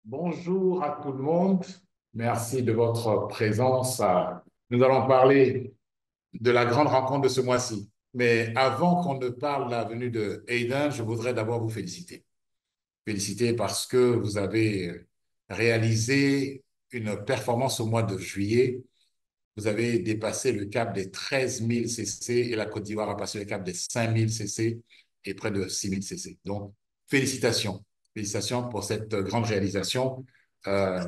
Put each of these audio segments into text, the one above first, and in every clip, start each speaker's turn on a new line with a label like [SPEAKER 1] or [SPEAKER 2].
[SPEAKER 1] Bonjour à tout le monde. Merci de votre présence. Nous allons parler de la grande rencontre de ce mois-ci. Mais avant qu'on ne parle de la venue de Hayden, je voudrais d'abord vous féliciter. Féliciter parce que vous avez réalisé une performance au mois de juillet. Vous avez dépassé le cap des 13 000 cc et la Côte d'Ivoire a passé le cap des 5 000 cc et près de 6 000 cc. Donc, félicitations. Félicitations pour cette grande réalisation euh,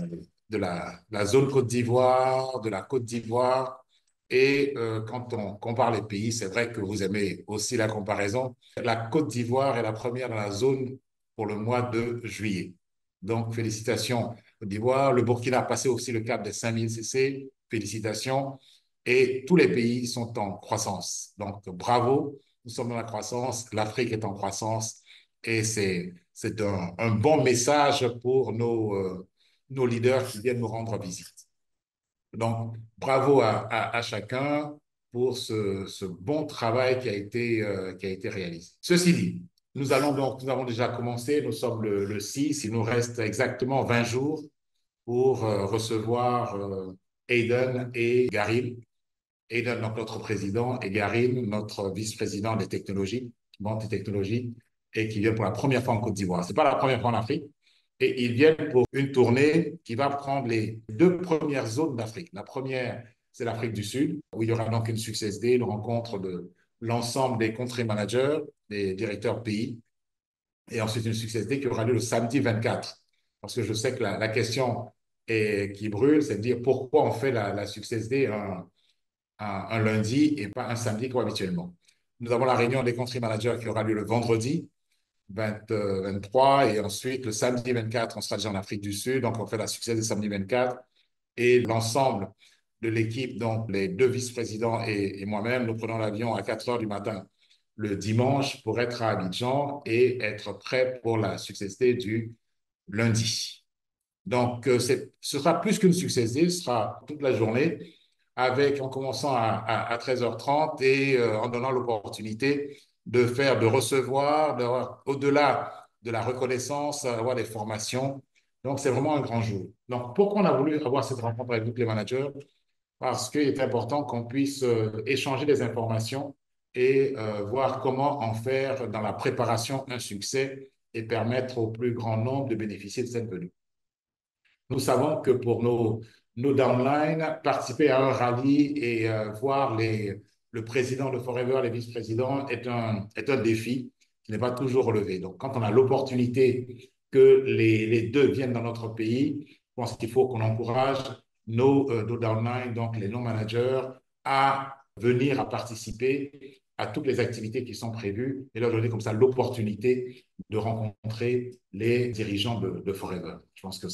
[SPEAKER 1] de la zone Côte d'Ivoire, de la Côte d'Ivoire. Et quand on compare les pays, c'est vrai que vous aimez aussi la comparaison. La Côte d'Ivoire est la première dans la zone pour le mois de juillet. Donc, félicitations Côte d'Ivoire. Le Burkina a passé aussi le cap des 5 000 cc. Félicitations. Et tous les pays sont en croissance. Donc, bravo, nous sommes dans la croissance, l'Afrique est en croissance et c'est un bon message pour nos leaders qui viennent nous rendre visite. Donc, bravo à chacun pour ce bon travail qui a été réalisé. Ceci dit, nous avons déjà commencé, nous sommes le 6, il nous reste exactement 20 jours pour recevoir Aiden et Garim. Aiden, donc notre président, et Garim, notre vice-président des technologies, vente des technologies, et qui vient pour la première fois en Côte d'Ivoire. Ce n'est pas la première fois en Afrique. Et ils viennent pour une tournée qui va prendre les deux premières zones d'Afrique. La première, c'est l'Afrique du Sud, où il y aura donc une Success Day, une rencontre de l'ensemble des country managers, des directeurs pays, et ensuite une Success Day qui aura lieu le samedi 24. Parce que je sais que la question qui brûle, c'est de dire pourquoi on fait la Success Day un lundi et pas un samedi comme habituellement. Nous avons la réunion des country managers qui aura lieu le vendredi 23 et ensuite le samedi 24, on sera déjà en Afrique du Sud, donc on fait la Success Day samedi 24 et l'ensemble de l'équipe, donc les deux vice-présidents et moi-même, nous prenons l'avion à 4 heures du matin le dimanche pour être à Abidjan et être prêt pour la Success Day du lundi. Donc, ce sera plus qu'une Success Day, ce sera toute la journée, avec, en commençant à 13h30 et en donnant l'opportunité de recevoir, au-delà de la reconnaissance, avoir des formations. Donc, c'est vraiment un grand jour. Donc, pourquoi on a voulu avoir cette rencontre avec tous les managers? Parce qu'il est important qu'on puisse échanger des informations et voir comment en faire dans la préparation un succès et permettre au plus grand nombre de bénéficier de cette venue. Nous savons que pour nos downlines, participer à un rallye et voir le président de Forever, les vice-présidents, est un défi qui n'est pas toujours relevé. Donc, quand on a l'opportunité que les deux viennent dans notre pays, je pense qu'il faut qu'on encourage nos downlines, donc les non-managers, à venir, à participer à toutes les activités qui sont prévues et leur donner comme ça l'opportunité de rencontrer les dirigeants de Forever. Je pense que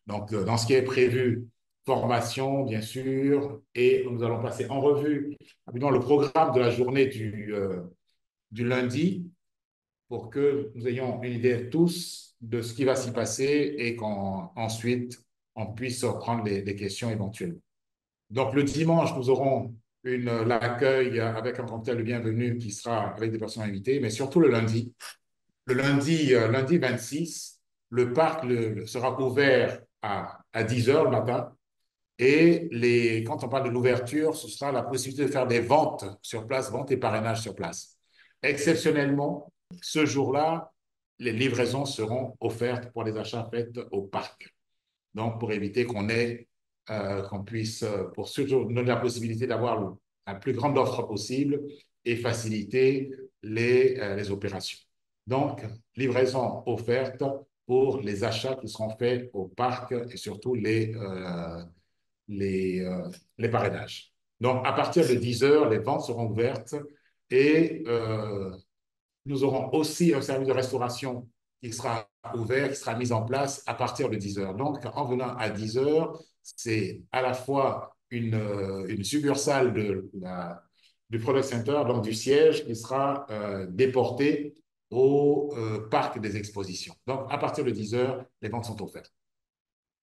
[SPEAKER 1] donc, dans ce qui est prévu, formation, bien sûr, et nous allons passer en revue rapidement le programme de la journée du lundi pour que nous ayons une idée tous de ce qui va s'y passer et qu'ensuite, on puisse prendre des questions éventuellement. Donc, le dimanche, nous aurons l'accueil avec un cocktail de bienvenue qui sera avec des personnes invitées, mais surtout le lundi. Lundi 26, le parc sera ouvert à 10 heures le matin. Et quand on parle de l'ouverture, ce sera la possibilité de faire des ventes sur place, ventes et parrainages sur place. Exceptionnellement, ce jour-là, les livraisons seront offertes pour les achats faits au parc. Donc, pour éviter qu'on puisse, pour surtout donner la possibilité d'avoir la plus grande offre possible et faciliter les opérations. Donc, livraison offerte pour les achats qui seront faits au parc et surtout les parrainages. Donc, à partir de 10 heures, les ventes seront ouvertes et nous aurons aussi un service de restauration qui sera ouvert, qui sera mis en place à partir de 10 heures. Donc, en venant à 10 heures, c'est à la fois une succursale du Product Center, donc du siège, qui sera déportée au parc des expositions. Donc, à partir de 10 heures, les ventes sont offertes.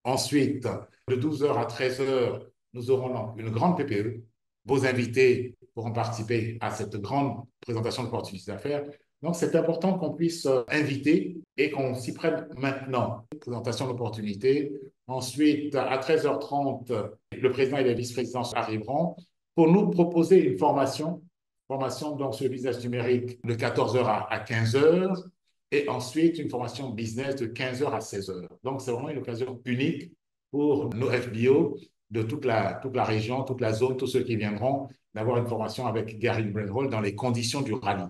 [SPEAKER 1] Ensuite, de 12 heures à 13 heures, nous aurons donc une grande PPE. Vos invités pourront participer à cette grande présentation d'opportunités d'affaires. Donc, c'est important qu'on puisse inviter et qu'on s'y prenne maintenant. Présentation d'opportunités. Ensuite, à 13h30, le président et les vice-présidents arriveront pour nous proposer une formation donc sur le business numérique de 14h à 15h et ensuite une formation business de 15h à 16h. Donc, c'est vraiment une occasion unique pour nos FBO de toute la région, toute la zone, tous ceux qui viendront, d'avoir une formation avec Gary Brenhall dans les conditions du rallye.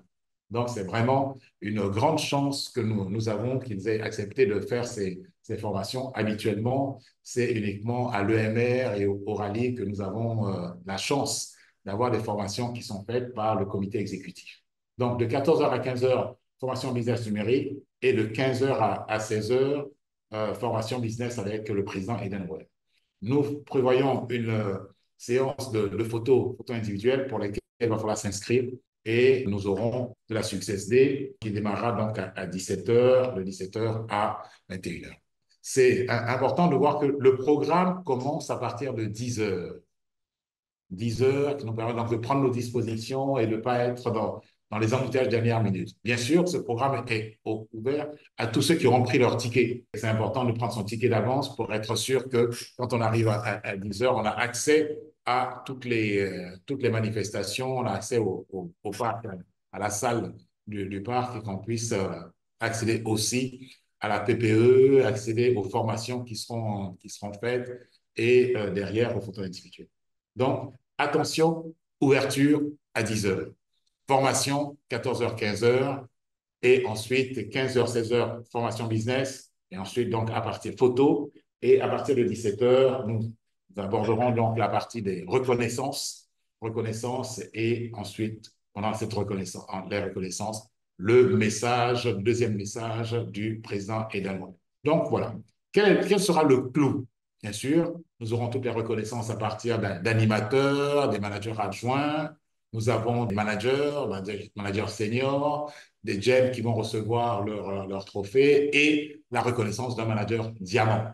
[SPEAKER 1] Donc, c'est vraiment une grande chance que nous avons qu'ils aient accepté de faire ces formations. Habituellement, c'est uniquement à l'EMR et au rallye que nous avons la chance d'avoir des formations qui sont faites par le comité exécutif. Donc, de 14h à 15h, formation business numérique et de 15h à 16h, formation business avec le président Eden Webb. Nous prévoyons une séance de photos individuelles pour lesquelles il va falloir s'inscrire et nous aurons de la Success Day qui démarrera donc à 17h, de 17h à 21h. C'est important de voir que le programme commence à partir de 10h. 10 heures qui nous permettent donc de prendre nos dispositions et de ne pas être dans les embouteillages dernière minute. Bien sûr, ce programme est ouvert à tous ceux qui auront pris leur ticket. C'est important de prendre son ticket d'avance pour être sûr que quand on arrive à 10 heures, on a accès à toutes les manifestations, on a accès au parc, à la salle du parc et qu'on puisse accéder aussi à la PPE, accéder aux formations qui seront faites et derrière aux photos individuelles. Donc, attention, ouverture à 10 heures. Formation, 14h, 15h. Et ensuite, 15h, 16h, formation business. Et ensuite, donc, à partir photo. Et à partir de 17h, nous aborderons donc la partie des reconnaissances. Et ensuite, pendant cette reconnaissance, les reconnaissances, le deuxième message du président Eden. Donc, voilà. Quel sera le clou? Bien sûr, nous aurons toutes les reconnaissances à partir d'animateurs, des managers adjoints. Nous avons des managers seniors, des GEM qui vont recevoir leur trophée et la reconnaissance d'un manager diamant.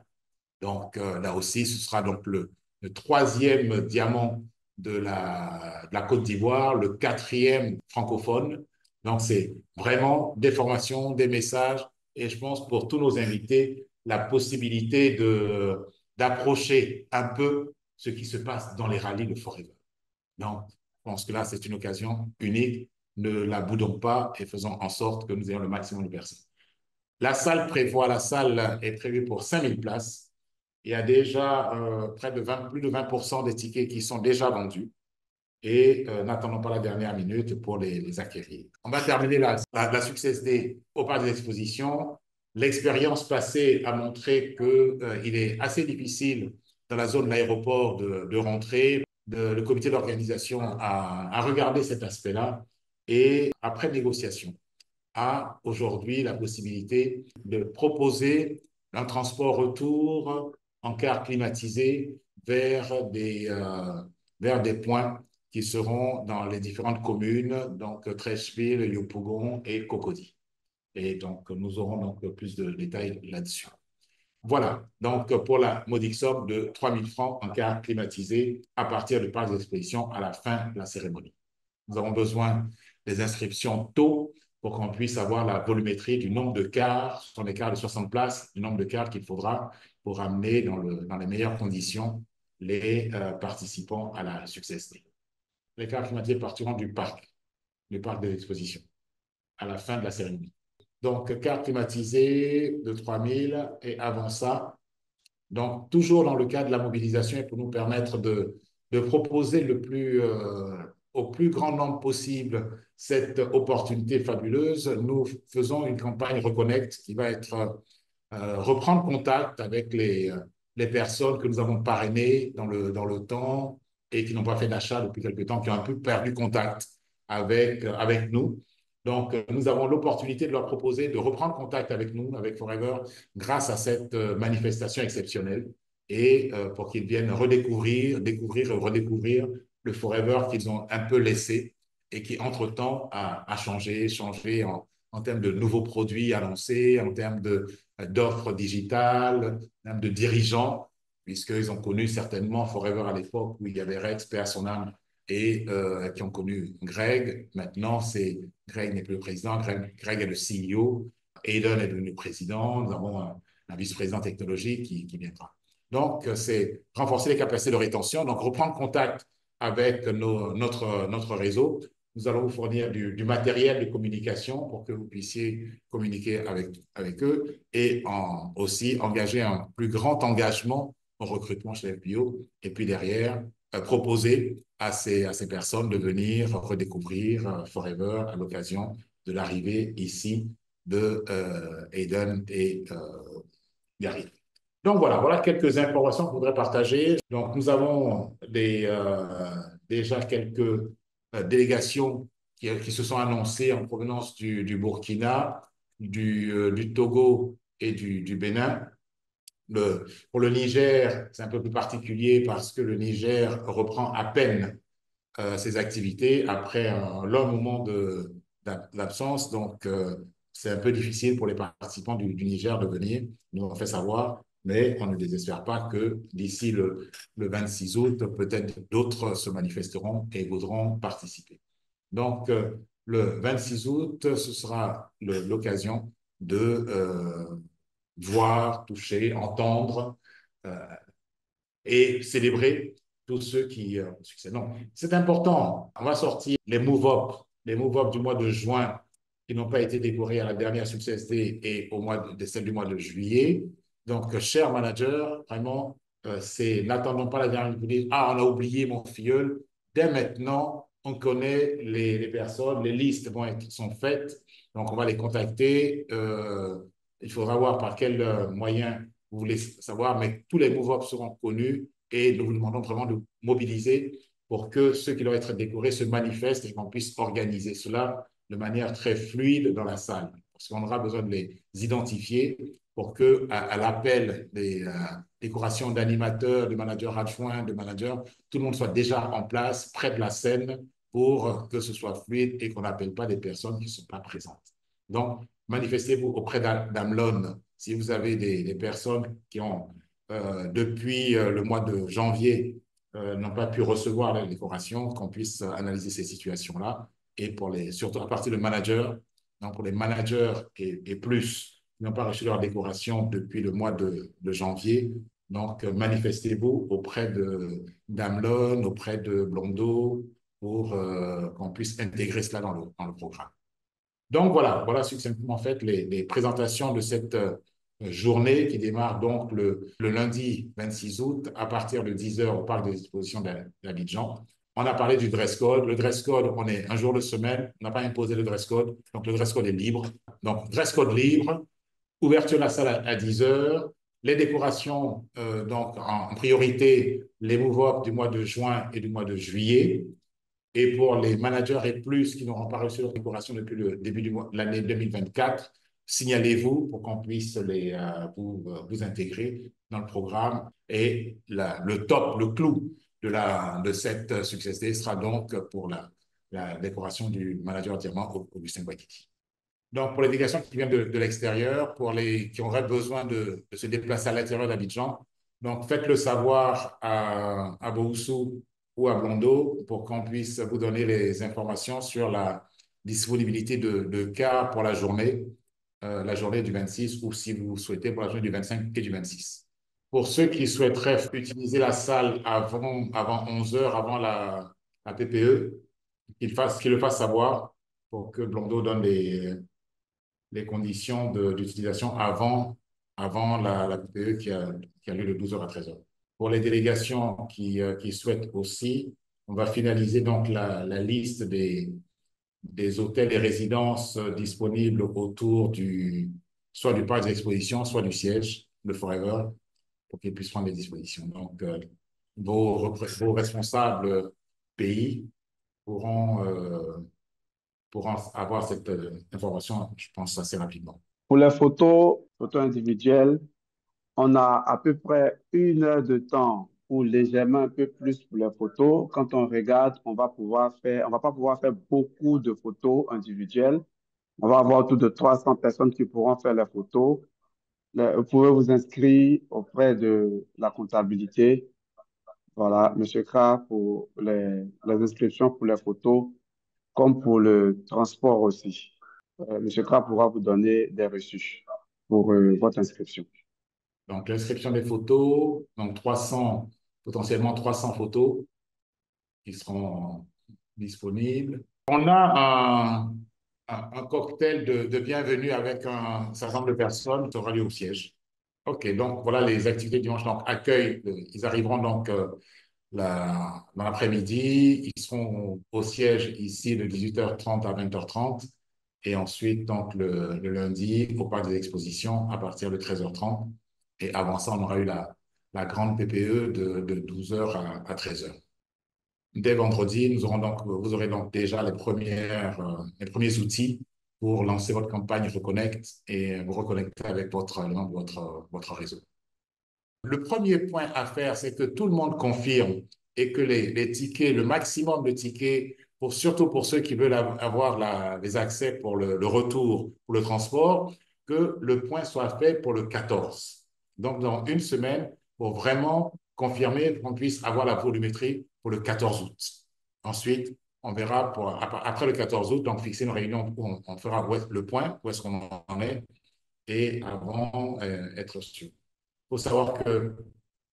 [SPEAKER 1] Donc, là aussi, ce sera donc le troisième diamant de la Côte d'Ivoire, le quatrième francophone. Donc, c'est vraiment des formations, des messages et je pense pour tous nos invités, la possibilité d'approcher un peu ce qui se passe dans les rallyes de Forever. Donc, je pense que là, c'est une occasion unique. Ne la boudons pas et faisons en sorte que nous ayons le maximum de personnes. La salle est prévue pour 5000 places. Il y a déjà plus de 20% des tickets qui sont déjà vendus et n'attendons pas la dernière minute pour les acquérir. On va terminer la Success Day au parc des expositions. L'expérience passée a montré qu'il est assez difficile dans la zone de l'aéroport de rentrer. Le comité d'organisation a regardé cet aspect-là et après négociation, a aujourd'hui la possibilité de proposer un transport retour en car climatisé vers des points qui seront dans les différentes communes, donc Treichville, Yopougon et Cocody. Et donc, nous aurons donc plus de détails là-dessus. Voilà, donc pour la modique somme de 3 000 francs en car climatisé à partir du parc d'exposition à la fin de la cérémonie. Nous avons besoin des inscriptions tôt pour qu'on puisse avoir la volumétrie du nombre de cars, ce sont des cars de 60 places, du nombre de cars qu'il faudra pour amener dans les meilleures conditions les participants à la Success Day. Les cars climatisés partiront du parc de l'exposition, à la fin de la cérémonie. Donc, cars climatisés de 3000 et avant ça, donc toujours dans le cadre de la mobilisation et pour nous permettre de proposer au plus grand nombre possible cette opportunité fabuleuse, nous faisons une campagne Reconnect qui va être reprendre contact avec les personnes que nous avons parrainées dans le temps et qui n'ont pas fait d'achat depuis quelque temps, qui ont un peu perdu contact avec nous. Donc, nous avons l'opportunité de leur proposer de reprendre contact avec nous, avec Forever, grâce à cette manifestation exceptionnelle et pour qu'ils viennent découvrir et redécouvrir le Forever qu'ils ont un peu laissé et qui, entre-temps, a changé en termes de nouveaux produits annoncés, en termes d'offres digitales, en termes de dirigeants, puisqu'ils ont connu certainement Forever à l'époque où il y avait Rex, paix à son âme, et qui ont connu Greg. Maintenant, Greg n'est plus le président, Greg est le CEO, Aidan est devenu président, nous avons un vice-président technologique qui viendra. Donc, c'est renforcer les capacités de rétention, donc reprendre contact avec notre réseau. Nous allons vous fournir du matériel de communication pour que vous puissiez communiquer avec eux et aussi engager un plus grand engagement au recrutement chez FBO et puis derrière, proposer à ces personnes de venir redécouvrir Forever à l'occasion de l'arrivée ici de Aidan et Gary. Donc voilà quelques informations que je voudrais partager. Donc nous avons déjà quelques délégations qui se sont annoncées en provenance du Burkina, du Togo et du Bénin. Pour le Niger, c'est un peu plus particulier parce que le Niger reprend à peine ses activités après un long moment d'absence. Donc, c'est un peu difficile pour les participants du Niger de venir. Ils nous ont fait savoir, mais on ne désespère pas que d'ici le 26 août, peut-être d'autres se manifesteront et voudront participer. Donc, le 26 août, ce sera l'occasion de voir, toucher, entendre et célébrer tous ceux qui ont succès. Non, c'est important. On va sortir les move-up du mois de juin qui n'ont pas été décorés à la dernière Success Day et celle du mois de juillet. Donc, chers managers, vraiment, n'attendons pas la dernière minute. Ah, on a oublié mon filleul. Dès maintenant, on connaît les personnes, les listes sont faites. Donc, on va les contacter. Il faudra voir par quel moyen vous voulez savoir, mais tous les move-up seront connus et nous vous demandons vraiment de mobiliser pour que ceux qui doivent être décorés se manifestent et qu'on puisse organiser cela de manière très fluide dans la salle. Parce qu'on aura besoin de les identifier pour que, à l'appel des décorations d'animateurs, de managers adjoints, de managers, tout le monde soit déjà en place, près de la scène, pour que ce soit fluide et qu'on n'appelle pas des personnes qui ne sont pas présentes. Donc, manifestez-vous auprès d'Amlon si vous avez des personnes qui ont, depuis le mois de janvier, n'ont pas pu recevoir la décoration, qu'on puisse analyser ces situations-là. Et surtout à partir de managers, donc pour les managers et plus, qui n'ont pas reçu leur décoration depuis le mois de janvier, donc manifestez-vous auprès d'Amlon, auprès de Blondo, pour qu'on puisse intégrer cela dans le programme. Donc voilà succinctement en fait les présentations de cette journée qui démarre donc le lundi 26 août à partir de 10 heures au parc des expositions d'Abidjan. On a parlé du dress code. Le dress code, on est un jour de semaine, on n'a pas imposé le dress code, donc le dress code est libre. Donc dress code libre, ouverture de la salle à 10 heures, les décorations donc en priorité les move-up du mois de juin et du mois de juillet. Et pour les managers et plus qui n'auront pas reçu leur décoration depuis le début de l'année 2024, signalez-vous pour qu'on puisse vous intégrer dans le programme. Et le clou de cette Success Day sera donc pour la décoration du manager diamant Augustin Waititi. Donc, pour les délégations qui viennent de l'extérieur, pour les qui auraient besoin de se déplacer à l'intérieur d'Abidjan, donc faites-le savoir à Boussou ou à Blondo pour qu'on puisse vous donner les informations sur la disponibilité de cas pour la journée du 26 ou si vous souhaitez pour la journée du 25 et du 26. Pour ceux qui souhaiteraient utiliser la salle avant 11 heures, avant la PPE, qu'ils le fassent savoir pour que Blondo donne les conditions d'utilisation avant la PPE qui a lieu de 12 heures à 13 heures. Pour les délégations qui souhaitent aussi, on va finaliser donc la liste des hôtels et résidences disponibles autour soit du parc d'exposition, soit du siège de Forever, pour qu'ils puissent prendre les dispositions. Donc, vos responsables pays pourront avoir cette information, je pense, assez rapidement.
[SPEAKER 2] Pour les photos individuelles, on a à peu près 1 heure de temps ou légèrement un peu plus pour les photos. Quand on regarde, on va pas pouvoir faire beaucoup de photos individuelles. On va avoir autour de 300 personnes qui pourront faire les photos. Vous pouvez vous inscrire auprès de la comptabilité Voilà, Monsieur Kra, pour les inscriptions pour les photos, comme pour le transport aussi. Monsieur Kra pourra vous donner des reçus pour votre inscription.
[SPEAKER 1] Donc, l'inscription des photos, donc 300, potentiellement 300 photos qui seront disponibles. On a un cocktail de bienvenue avec un certain nombre de personnes qui aura lieu au siège. OK, donc voilà les activités dimanche. Donc, accueil, ils arriveront donc dans l'après-midi. Ils seront au siège ici de 18h30 à 20h30. Et ensuite, donc, le lundi, au parc des expositions à partir de 13h30. Et avant ça, on aura eu la grande PPE de 12h à 13h. Dès vendredi, vous aurez donc déjà les premiers outils pour lancer votre campagne Reconnect et vous reconnecter avec votre réseau. Le premier point à faire, c'est que tout le monde confirme et que les tickets, le maximum de tickets, surtout pour ceux qui veulent avoir les accès pour le retour, pour le transport, que le point soit fait pour le 14. Donc, dans une semaine, pour vraiment confirmer qu'on puisse avoir la volumétrie pour le 14 août. Ensuite, on verra après le 14 août, donc fixer une réunion où on fera le point, où est-ce qu'on en est, et avant être sûr. Il faut savoir que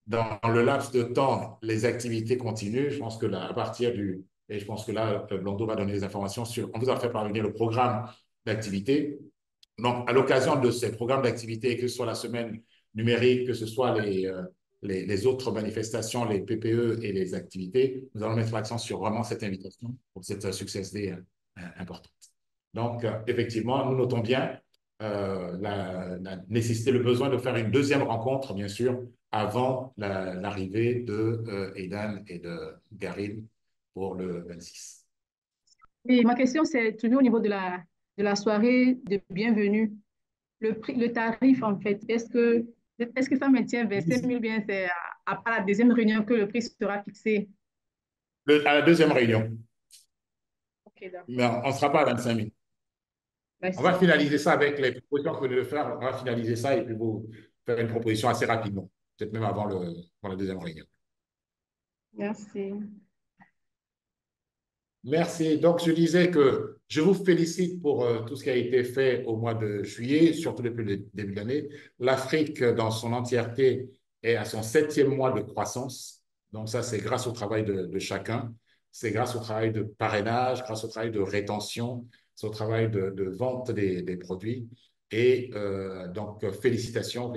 [SPEAKER 1] dans le laps de temps, les activités continuent. Je pense que là, à partir du... Et je pense que là, Blondeau va donner des informations sur... On vous a fait parvenir le programme d'activité. Donc, à l'occasion de ces programmes d'activité, que ce soit la semaine numérique, que ce soit les autres manifestations, les PPE et les activités, nous allons mettre l'accent sur vraiment cette invitation pour cette Success Day importante. Donc, effectivement, nous notons bien la nécessité, le besoin de faire une deuxième rencontre, bien sûr, avant l'arrivée de Aidan et de Garine pour le 26.
[SPEAKER 3] Oui, ma question, c'est toujours au niveau de la soirée de bienvenue. Le prix, le tarif, en fait, est-ce que ça maintient 25 000 bien, c'est à la deuxième réunion que le prix sera fixé?
[SPEAKER 1] À la deuxième réunion,
[SPEAKER 3] Ok,
[SPEAKER 1] mais
[SPEAKER 3] d'accord.
[SPEAKER 1] on ne sera pas à 25 000. On va
[SPEAKER 3] Merci.
[SPEAKER 1] finaliser ça avec les propositions que vous venez de faire. On va finaliser ça et puis vous faire une proposition assez rapidement, peut-être même avant la deuxième réunion.
[SPEAKER 3] Merci.
[SPEAKER 1] Merci. Donc, je disais que je vous félicite pour tout ce qui a été fait au mois de juillet, surtout depuis le début de l'année. L'Afrique, dans son entièreté, est à son 7e mois de croissance. Donc, ça, c'est grâce au travail de chacun. C'est grâce au travail de parrainage, grâce au travail de rétention, au travail de vente des produits. Et donc, félicitations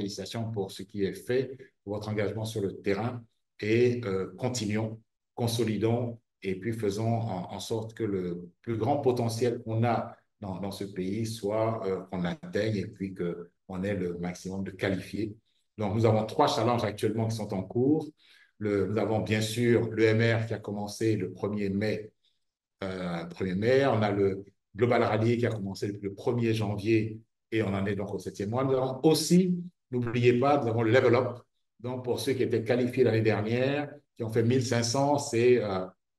[SPEAKER 1] pour ce qui est fait, pour votre engagement sur le terrain. Et continuons, consolidons et puis faisons en sorte que le plus grand potentiel qu'on a dans ce pays soit qu'on atteigne et puis qu'on ait le maximum de qualifiés. Donc, nous avons 3 challenges actuellement qui sont en cours. Nous avons bien sûr l'EMR qui a commencé le 1er mai. 1er mai. On a le Global Rally qui a commencé depuis le 1er janvier et on en est donc au 7e mois. Nous avons aussi, n'oubliez pas, nous avons le Level Up. Donc, pour ceux qui étaient qualifiés l'année dernière, qui ont fait 1500, c'est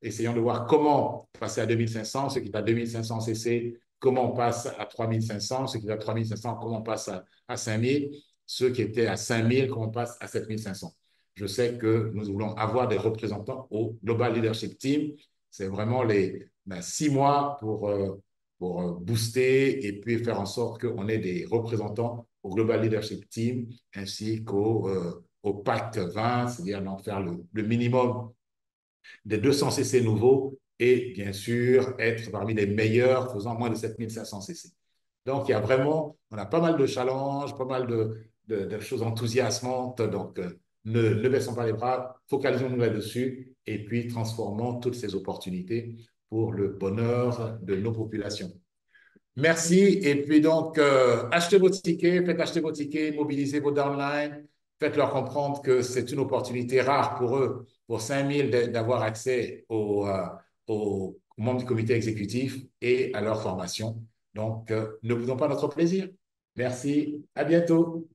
[SPEAKER 1] essayons de voir comment passer à 2500, ceux qui étaient à 2500 CC, comment on passe à 3500, ceux qui étaient à 3500, comment on passe à 5000, ceux qui étaient à 5000, comment on passe à 7500. Je sais que nous voulons avoir des représentants au Global Leadership Team. C'est vraiment les 6 mois pour booster et puis faire en sorte qu'on ait des représentants au Global Leadership Team ainsi au Pacte 20, c'est-à-dire d'en faire le minimum des 200 CC nouveaux et bien sûr être parmi les meilleurs faisant moins de 7500 CC. Donc, il y a vraiment, on a pas mal de challenges, pas mal de choses enthousiasmantes. Donc, ne baissons pas les bras, focalisons-nous là-dessus et puis transformons toutes ces opportunités pour le bonheur de nos populations. Merci. Et puis donc, achetez vos tickets, faites acheter vos tickets, mobilisez vos downlines, faites-leur comprendre que c'est une opportunité rare pour eux, pour 5000, d'avoir accès aux membres du comité exécutif et à leur formation. Donc, ne boudons pas notre plaisir. Merci. À bientôt.